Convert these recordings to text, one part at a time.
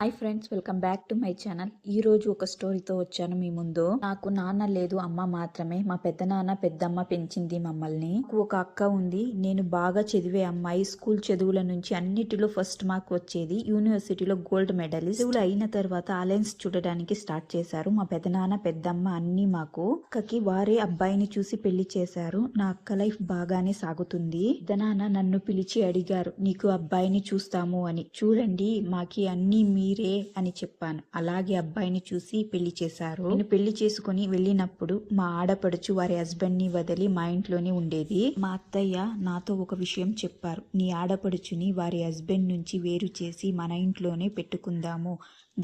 Hi friends, welcome back to my channel. ఈ రోజు ఒక స్టోరీతో వచ్చాను మీ ముందు. నాకు నాన్న లేదు, అమ్మ మాత్రమే. మా పెద్దనాన్న పెద్దమ్మ పెంచింది మమ్మల్ని. నాకు ఒక అక్క ఉంది. నేను బాగా చదివే అమ్మాయి. స్కూల్ చదువుల నుంచి అన్నిటిలో ఫస్ట్ మార్క్ వచ్చేది. యూనివర్సిటీలో గోల్డ్ మెడలిస్ట్. చదువులు అయిన తర్వాత అలయన్స్ చూడడానికి స్టార్ట్ చేశారు మా పెద్దనాన్న పెద్దమ్మ. అన్ని మాకు అక్కకి వారే అబ్బాయిని చూసి పెళ్లి చేశారు. నా అక్క లైఫ్ బాగానే సాగుతుంది. పెద్దనాన్న నన్ను పిలిచి అడిగారు, నీకు అబ్బాయిని చూస్తాము అని. చూడండి, మాకి అన్ని మీరే అని చెప్పాను. అలాగే అబ్బాయిని చూసి పెళ్లి చేశారు. నేను పెళ్లి చేసుకుని వెళ్ళినప్పుడు మా ఆడపడుచు వారి హస్బెండ్ ని వదిలి మా ఇంట్లోనే ఉండేది. మా అత్తయ్య నాతో ఒక విషయం చెప్పారు, నీ ఆడపడుచుని వారి హస్బెండ్ నుంచి వేరు చేసి మన ఇంట్లోనే పెట్టుకుందాము,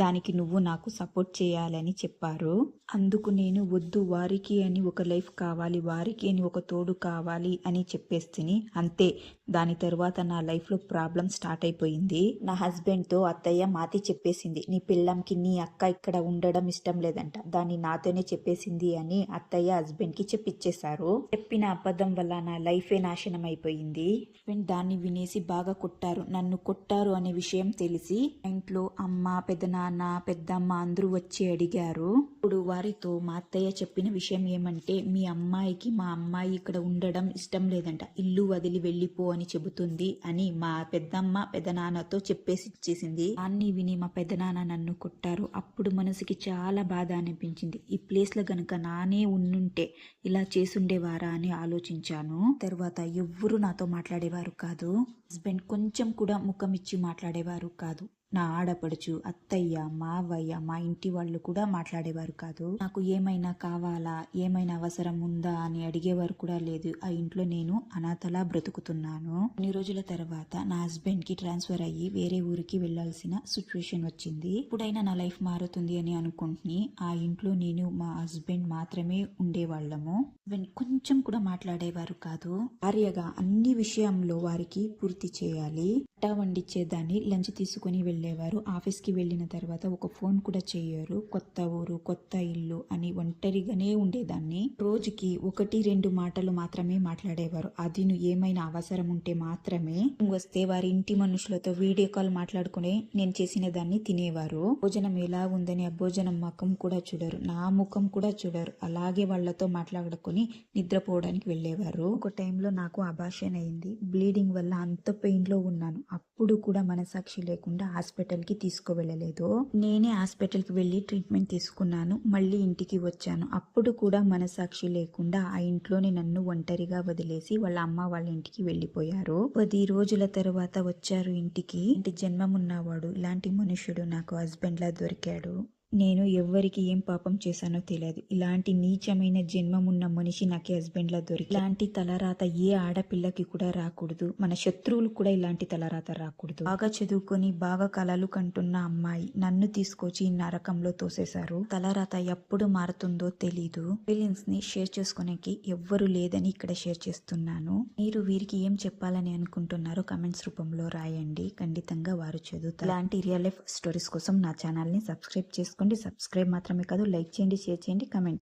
దానికి నువ్వు నాకు సపోర్ట్ చేయాలని చెప్పారు. అందుకు నేను వద్దు, వారికి అని ఒక లైఫ్ కావాలి, వారికి అని ఒక తోడు కావాలి అని చెప్పేస్తుని. అంతే, దాని తర్వాత నా లైఫ్ లో ప్రాబ్లం స్టార్ట్ అయిపోయింది. నా హస్బెండ్ తో అత్తయ్య మాతి చెప్పేసింది, నీ పిల్లంకి నీ అక్క ఇక్కడ ఉండడం ఇష్టం లేదంట, దాన్ని నాతోనే చెప్పేసింది అని అత్తయ్య హస్బెండ్ కి చెప్పిచ్చేశారు. చెప్పిన అబద్ధం వల్ల నా లైఫే నాశనం అయిపోయింది. హస్బెండ్ దాన్ని వినేసి బాగా కొట్టారు. నన్ను కొట్టారు అనే విషయం తెలిసి ఇంట్లో అమ్మ, పెద్దనాన్న, పెద్దమ్మ అందరూ వచ్చి అడిగారు. ఇప్పుడు వారితో మా అత్తయ్య చెప్పిన విషయం ఏమంటే, మీ అమ్మాయికి మా అమ్మాయి ఇక్కడ ఉండడం ఇష్టం లేదంట, ఇల్లు వదిలి వెళ్ళిపో అని చెబుతుంది అని మా పెద్దమ్మ పెద్దనాన్నతో చెప్పేసి ఇచ్చేసింది. దాన్ని విని మా పెద్దనాన్న నన్ను కొట్టారు. అప్పుడు మనసుకి చాలా బాధ అనిపించింది. ఈ ప్లేస్ లో గనుక నానే ఉండుంటే ఇలా చేసుండేవారా అని ఆలోచించాను. తర్వాత ఎవ్వరూ నాతో మాట్లాడేవారు కాదు. హస్బెండ్ కొంచెం కూడా ముఖం ఇచ్చి మాట్లాడేవారు కాదు. నా ఆడపడుచు, అత్తయ్య, మావయ్య, మా ఇంటి వాళ్ళు కూడా మాట్లాడేవారు కాదు. నాకు ఏమైనా కావాలా, ఏమైనా అవసరం ఉందా అని అడిగేవారు కూడా లేదు. ఆ ఇంట్లో నేను అనాథలా బ్రతుకుతున్నాను. కొన్ని రోజుల తర్వాత నా హస్బెండ్ కి ట్రాన్స్ఫర్ అయ్యి వేరే ఊరికి వెళ్లాల్సిన సిచ్యువేషన్ వచ్చింది. ఇప్పుడైనా నా లైఫ్ మారుతుంది అని అనుకుంటుని ఆ ఇంట్లో నేను మా హస్బెండ్ మాత్రమే ఉండేవాళ్ళము. హస్బెండ్ కొంచెం కూడా మాట్లాడేవారు కాదు. భార్యగా అన్ని విషయంలో వారికి పూర్తి చేయాలి. వంట వండిచ్చేదాన్ని, లంచ్ తీసుకుని వెళ్ళేవారు. ఆఫీస్కి వెళ్ళిన తర్వాత ఒక ఫోన్ కూడా చేయరు. కొత్త ఊరు, కొత్త ఇల్లు అని ఒంటరిగానే ఉండేదాన్ని. రోజుకి 1-2 మాటలు మాత్రమే మాట్లాడేవారు. అది ఏమైనా అవసరం ఉంటే మాత్రమే వస్తే వారి ఇంటి మనుషులతో వీడియో కాల్ మాట్లాడుకునే నేను చేసిన దాన్ని తినేవారు. భోజనం ఎలా ఉందని ఆ భోజనం ముఖం కూడా చూడరు, నా ముఖం కూడా చూడరు. అలాగే వాళ్లతో మాట్లాడుకుని నిద్రపోవడానికి వెళ్ళేవారు. ఒక టైంలో నాకు అబార్షన్ అయింది. బ్లీడింగ్ వల్ల అంత పెయిన్ లో ఉన్నాను. అప్పుడు కూడా మనసాక్షి లేకుండా హాస్పిటల్కి తీసుకువెళ్ళలేదు. నేనే హాస్పిటల్కి వెళ్ళి ట్రీట్మెంట్ తీసుకున్నాను. మళ్ళీ ఇంటికి వచ్చాను. అప్పుడు కూడా మనసాక్షి లేకుండా ఆ ఇంట్లోనే నన్ను ఒంటరిగా వదిలేసి వాళ్ళ అమ్మ వాళ్ళ ఇంటికి వెళ్ళిపోయారు. 10 రోజుల తర్వాత వచ్చారు ఇంటికి. ఇంటి జన్మమున్నవాడు, ఇలాంటి మనుషుడు నాకు హస్బెండ్ లా దొరికాడు. నేను ఎవ్వరికి ఏం పాపం చేశానో తెలియదు. ఇలాంటి నీచమైన జన్మమున్న మనిషి నాకే హస్బెండ్ లా దొరికి. ఇలాంటి తలరాత ఏ ఆడపిల్లకి కూడా రాకూడదు. మన శత్రువులు కూడా ఇలాంటి తలరాత రాకూడదు. బాగా చదువుకొని బాగా కలలు కంటున్న అమ్మాయి నన్ను తీసుకొచ్చి ఈ నరకంలో తోసేశారు. తలరాత ఎప్పుడు మారుతుందో తెలీదు. ఫీలింగ్స్ ని షేర్ చేసుకోనికి ఎవ్వరు లేదని ఇక్కడ షేర్ చేస్తున్నాను. మీరు వీరికి ఏం చెప్పాలని అనుకుంటున్నారో కమెంట్స్ రూపంలో రాయండి. ఖండితంగా వారు చదువుతారు. ఇలాంటి రియల్ లైఫ్ స్టోరీస్ కోసం నా ఛానల్ ని సబ్స్క్రైబ్ చేసుకోండి. సబ్స్క్రైబ్ మాత్రమే కాదు, లైక్ చేయండి, షేర్ చేయండి, కమెంట్